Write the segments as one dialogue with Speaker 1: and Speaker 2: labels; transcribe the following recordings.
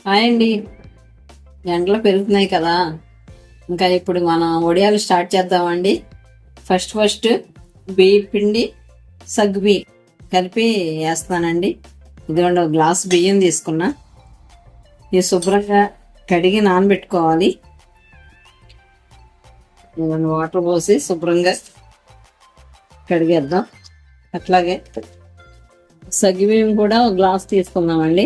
Speaker 1: Hi అండి. ఎండలు పెరుగుతున్నాయి కదా, ఇంకా ఇప్పుడు మనం వడియాలు స్టార్ట్ చేద్దామండి. ఫస్ట్ బియ్య పిండి, సగ్గు బియ్యం కలిపి వేస్తానండి. ఇదిగోండి, ఒక గ్లాస్ బియ్యం తీసుకున్నా. ఇది శుభ్రంగా కడిగి నానబెట్టుకోవాలి. ఇదిగోండి, వాటర్ పోసి శుభ్రంగా కడిగేద్దాం. అట్లాగే సగ్గు బియ్యం కూడా ఒక గ్లాస్ తీసుకుందామండి.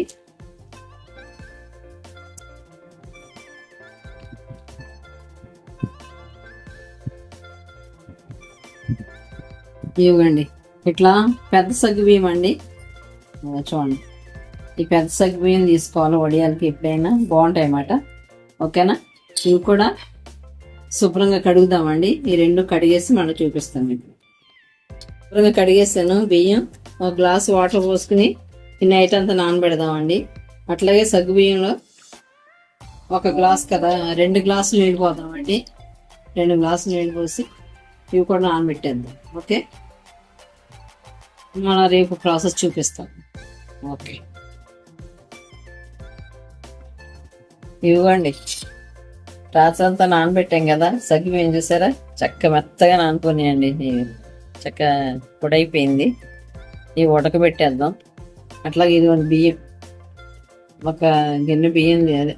Speaker 1: ఇవ్వండి, ఇట్లా పెద్ద సగ్గు బియ్యం అండి. చూడండి, ఈ పెద్ద సగ్గు బియ్యం తీసుకోవాలి. వడియాలకి ఎప్పుడైనా బాగుంటాయి అన్నమాట. ఓకేనా? ఇవి కూడా శుభ్రంగా కడుగుదామండి. ఈ రెండు కడిగేసి మళ్ళీ చూపిస్తాను మీకు. శుభ్రంగా కడిగేసాను బియ్యం. ఒక గ్లాసు వాటర్ పోసుకుని ఈ నైట్ అంతా నానబెడదామండి. అట్లాగే సగ్గు బియ్యంలో ఒక గ్లాస్ కదా, 2 గ్లాసులు నీళ్ళు పోదామండి. 2 గ్లాసులు నీళ్ళు పోసి ఇవి కూడా నానబెట్టేద్దాం. ఓకే, మన రేపు ప్రాసెస్ చూపిస్తాం. ఓకే, ఇవ్వండి, రాత్రంతా నానబెట్టాం కదా సగ్గు ఏం చూసారా, చక్క మెత్తగా నానుకున్నాయండి. చక్క పొడైపోయింది. ఇవి ఉడకబెట్టేద్దాం. అట్లాగే ఇదిగోండి బియ్యం, ఒక గిన్నె బియ్యం, అదే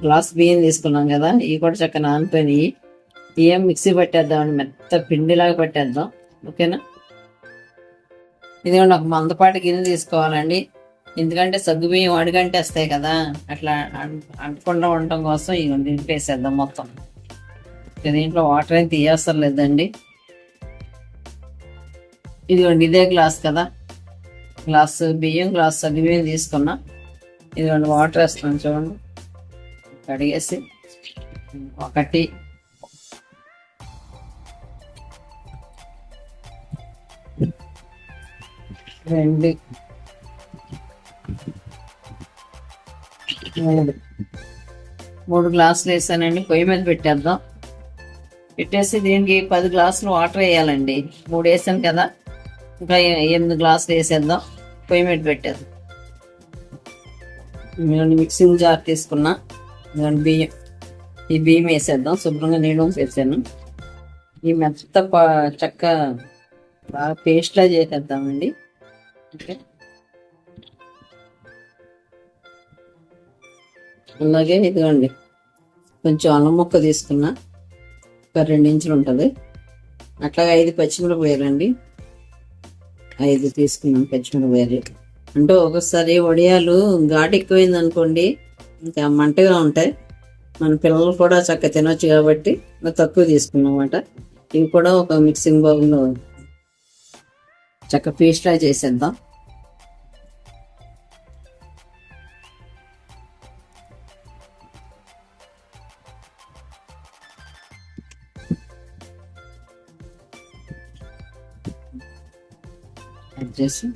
Speaker 1: గ్లాస్ బియ్యం తీసుకున్నాం కదా, ఇవి కూడా చక్క నానిపోయినాయి. బియ్యం మిక్సీ పట్టేద్దామండి, మెత్త పిండిలాగా పట్టేద్దాం. ఓకేనా? ఇదిగోండి, ఒక మందపాటి గిన్నె తీసుకోవాలండి. ఎందుకంటే సగ్గు బియ్యం అడుగంటేస్తాయి కదా, అట్లా అంటకుండా ఉండటం కోసం ఇదిగోండి దీంట్లో వేసేద్దాం మొత్తం. దీంట్లో వాటర్ ఏం తీయవసరం లేదండి. ఇదిగోండి, ఇదే గ్లాస్ కదా, గ్లాసు బియ్యం, గ్లాస్ సగ్గు బియ్యం తీసుకున్నా. ఇదిగోండి వాటర్ వేస్తున్నాను చూడండి. కడిగేసి 1 2 3 గ్లాసులు వేసానండి. పొయ్యి మీద పెట్టేద్దాం. పెట్టేసి దీనికి 10 గ్లాసులు వాటర్ వేయాలండి. 3 వేసాను కదా, ఇంకా 8 గ్లాసులు వేసేద్దాం. పొయ్యి మీద పెట్టేద్దాం. మిక్సింగ్ జార్ తీసుకున్నా. బియ్యం, ఈ బియ్యం వేసేద్దాం. శుభ్రంగా నీళ్ళు వేసాను. ఈ మెత్త చక్క బాగా పేస్ట్లా చేసేద్దామండి. ఓకే, అలాగే ఇదిగోండి, కొంచెం అల్లం ముక్క తీసుకున్నా, ఒక 2 ఇంచులు ఉంటుంది. అట్లాగే 5 పచ్చిమిరపకాయలండి, 5 తీసుకున్నాం పచ్చిమిరపకాయలు. అంటే ఒకసారి వడియాలు ఘాటు ఎక్కువైంది అనుకోండి, ఇంకా మంటగా ఉంటాయి. మన పిల్లలు కూడా చక్కగా తినొచ్చు కాబట్టి తక్కువ తీసుకున్నాం అన్నమాట. ఇవి కూడా ఒక మిక్సింగ్ బౌల్లో చక్క పేస్ట్లా చేసేద్దాం. చేసి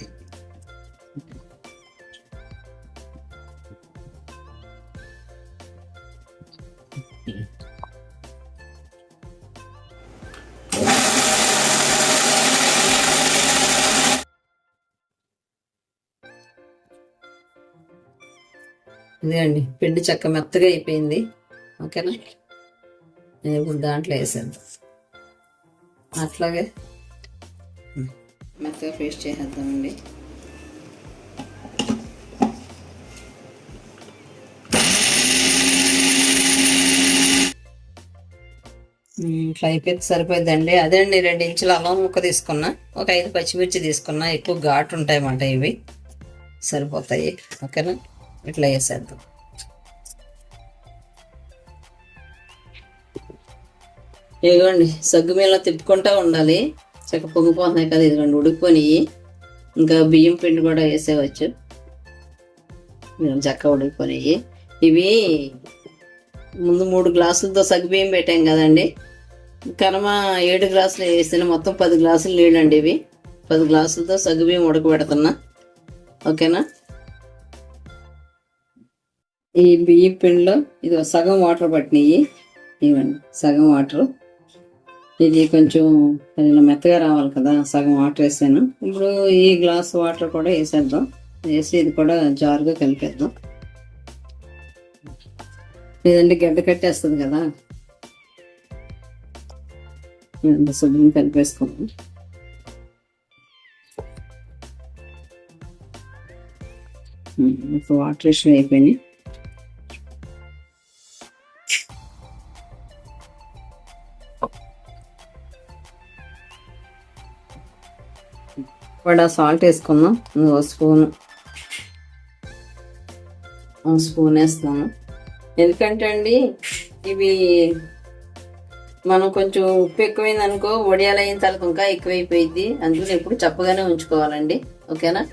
Speaker 1: ఇదండి, పిండి చక్క మెత్తగా అయిపోయింది. ఓకేనా? నేను ఇప్పుడు దాంట్లో వేసాను. అట్లాగే మెత్తగా పేస్ట్ చేసేద్దామండి. ఇట్లా అయిపోతే సరిపోద్దండి. అదే అండి, 2 ఇంచుల అల్లం ముక్క తీసుకున్నా, ఒక 5 పచ్చిమిర్చి తీసుకున్నా. ఎక్కువ ఘాటు ఉంటాయి అన్నమాట, ఇవి సరిపోతాయి. ఓకేనా? ఇట్లా వేసేద్దాం. ఇదిగోండి, సగ్గు మీద తిప్పుకుంటూ ఉండాలి. చక్క పొంగిపోతున్నాయి కదా, ఇదిగోండి ఉడికిపోయినాయి. ఇంకా బియ్యం పిండి కూడా వేసేవచ్చు. చక్క ఉడికిపోయినాయి. ఇవి ముందు 3 గ్లాసులతో సగ్గు బియ్యం పెట్టాం కదండి, కనుమ 7 గ్లాసులు వేసిన మొత్తం 10 గ్లాసులు నీళ్ళండి. ఇవి 10 గ్లాసులతో సగ్గు బియ్యం ఉడకబెడుతున్నా. ఓకేనా? ఈ బియ్యం పిండిలో ఇది సగం వాటర్ పట్టినాయి. ఇవ్వండి, సగం వాటర్. ఇది కొంచెం ఇలా మెత్తగా రావాలి కదా, సగం వాటర్ వేసాను. ఇప్పుడు ఈ గ్లాస్ వాటర్ కూడా వేసేద్దాం. వేసి ఇది కూడా జారుగా కలిపేద్దాం. లేదంటే గడ్డ కట్టేస్తుంది కదా. శుభ్రం కలిపేసుకున్నాం. ఇప్పుడు వాటర్ ఇష్యూ అయిపోయినాయి. ఇప్పుడు సాల్ట్ వేసుకుందాం. స్పూన్ వేస్తాను. ఎందుకంటే అండి ఇవి మనం కొంచెం ఉప్పు ఎక్కువైంది అనుకో, వడియాలు అయిన తర్వాత ఇంకా ఎక్కువైపోయింది. అందుకని ఎప్పుడు చప్పగానే ఉంచుకోవాలండి. ఓకేనా?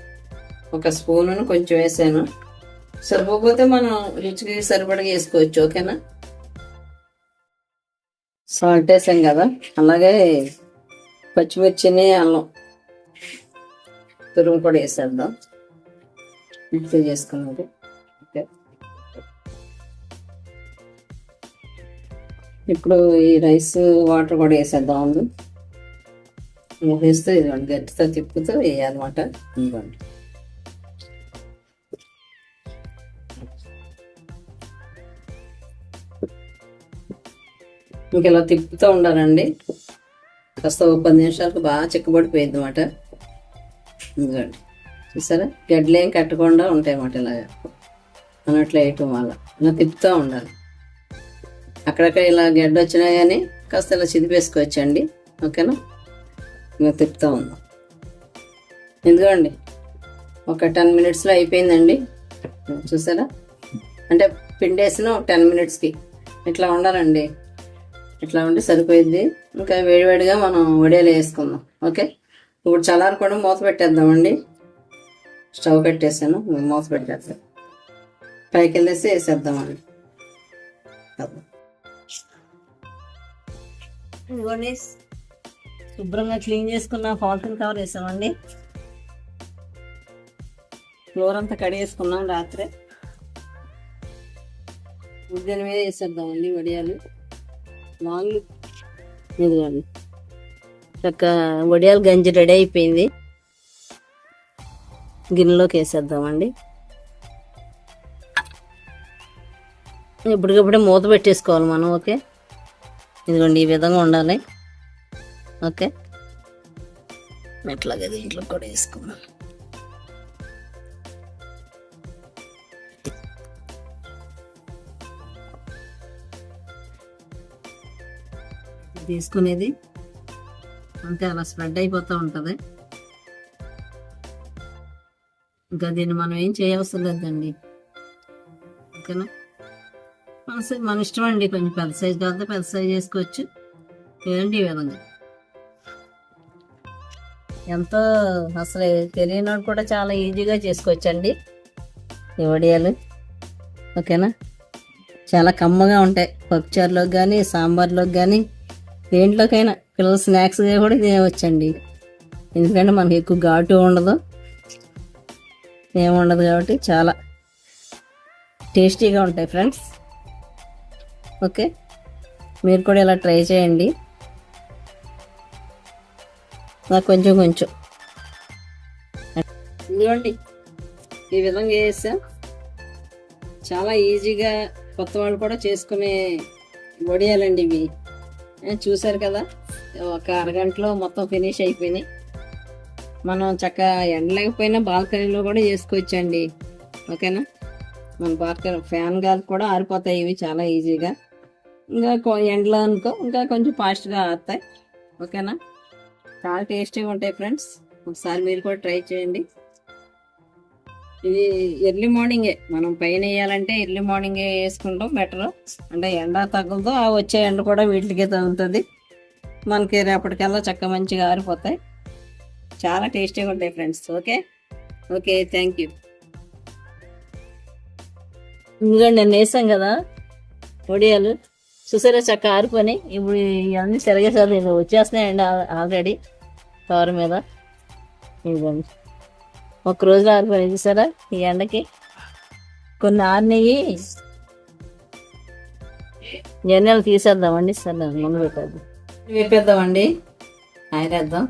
Speaker 1: ఒక స్పూను కొంచెం వేసాను. సరిపోతే మనం రుచికి సరిపడగా వేసుకోవచ్చు. ఓకేనా? సాల్ట్ వేసాం కదా, అలాగే పచ్చిమిర్చిని అల్లం తురుము కూడా వేసేద్దాం. మిక్సీ చేసుకున్నది. ఓకే, ఇప్పుడు ఈ రైస్ వాటర్ కూడా వేసేద్దాం. అందు వేస్తే ఇదిగోండి గట్టితో తిప్పుతూ వేయాలన్నమాట. ఇదిగోండి ఇంక ఇలా తిప్పుతూ ఉండాలండి. కాస్త 10 నిమిషాలకు బాగా చిక్కబడిపోయింది అన్నమాట. ఇదిగోండి చూసారా, గడ్డలు ఏం కట్టకుండా ఉంటాయి అన్నమాట. ఇలాగా అన్నట్లు వేయటం వల్ల ఇలా తిప్పుతూ ఉండాలి. అక్కడక్కడ ఇలా గడ్డ వచ్చినా కానీ కాస్త ఇలా చిదిపేసుకోవచ్చండి. ఓకేనా? ఇలా తిప్పుతూ ఉందాం. ఎందుకండి ఒక 10 మినిట్స్లో అయిపోయిందండి. చూసారా, అంటే పిండేసిన 10 మినిట్స్కి ఇట్లా ఉండాలండి. ఇట్లా ఉండి సరిపోయింది. ఇంకా వేడివేడిగా మనం వడియాలు వేసుకుందాం. ఓకే, ఇప్పుడు చల్లారి కూడా మూత పెట్టేద్దామండి. స్టవ్ కట్టేసాను, మూత పెట్టేద్దాం. పైకి వెళ్ళేసి వేసేద్దామండి. ఇదిగోండి శుభ్రంగా క్లీన్ చేసుకున్న పాలిథిన్ కవర్ వేసామండి. ఫ్లోర్ అంతా కడిగేసుకున్నాం రాత్రే. దీని మీద వేసేద్దామండి వడియాలు. లాంగ్ ఇదిగోండి చక్క వడియాలు గంజి రెడీ అయిపోయింది. గిన్నెలోకి వేసేద్దామండి. ఇప్పటికప్పుడే మూత పెట్టేసుకోవాలి మనం. ఓకే, ఇదిగోండి ఈ విధంగా ఉండాలి. ఓకే, ఇట్లాగే దీంట్లో కూడా వేసుకున్నాం. తీసుకునేది అంతే అలా స్ప్రెడ్ అయిపోతూ ఉంటుంది. ఇంకా దీన్ని మనం ఏం చేయవసరం లేదండి. ఓకేనా? మన ఇష్టం అండి. కొంచెం పెద్ద సైజు కాకపోతే పెద్ద సైజు చేసుకోవచ్చు. ఏదండి ఈ విధంగా ఎంతో అసలు తెలియనోడు కూడా చాలా ఈజీగా చేసుకోవచ్చండి ఈ వడియాలు. ఓకేనా? చాలా కమ్మగా ఉంటాయి. పప్పుచారులోకి కానీ సాంబార్లోకి కానీ దేంట్లోకైనా పిల్లలు స్నాక్స్గా కూడా తినవచ్చండి. ఎందుకంటే మనకి ఎక్కువ ఘాటు ఉండదు, ఏముండదు కాబట్టి చాలా టేస్టీగా ఉంటాయి ఫ్రెండ్స్. ఓకే, మీరు కూడా ఇలా ట్రై చేయండి. నాకు కొంచెం ఇదిగోండి ఈ విధంగా చేసా. చాలా ఈజీగా కొత్త వాళ్ళు కూడా చేసుకునే వడియాలండి ఇవి. చూసారు కదా, ఒక అరగంటలో మొత్తం ఫినిష్ అయిపోయినాయి. మనం చక్కగా ఎండలేకపోయినా బాల్కనీలో కూడా చేసుకోవచ్చండి. ఓకేనా? మన బాల్కనీ ఫ్యాన్ గాలి కూడా ఆరిపోతాయి ఇవి చాలా ఈజీగా. ఇంకా ఎండలో అనుకో ఇంకా కొంచెం ఫాస్ట్గా ఆరుతాయి. ఓకేనా? చాలా టేస్టీగా ఉంటాయి ఫ్రెండ్స్. ఒకసారి మీరు కూడా ట్రై చేయండి. ఇది ఎర్లీ మార్నింగే మనం పైన వేయాలంటే ఎర్లీ మార్నింగే వేసుకుంటాం బెటర్. అంటే ఎండ తగులుతో ఆ వచ్చే ఎండ కూడా వీటికే తగులుతుంది. మనకి రేపటికల్లా చక్క మంచిగా ఆరిపోతాయి. చాలా టేస్టీగా ఉంటాయి ఫ్రెండ్స్. Okay, thank you. ఇంకా నేను వేసాం కదా వడియాలు, చూసారా చక్క ఆరిపోయి. ఇప్పుడు ఇవన్నీ తిరగేసారి వచ్చేస్తున్నాయండి ఆల్రెడీ కవర్ మీద. ఇవ్వండి ఒక రోజులో ఆరిపోయి చూసారా ఈ ఎండకి. కొన్ని ఆరినవి జర్నీలు తీసేద్దామండి. సరే ముందు పెట్టేద్దాం, వేపేద్దామండి, ఆయిరేద్దాం.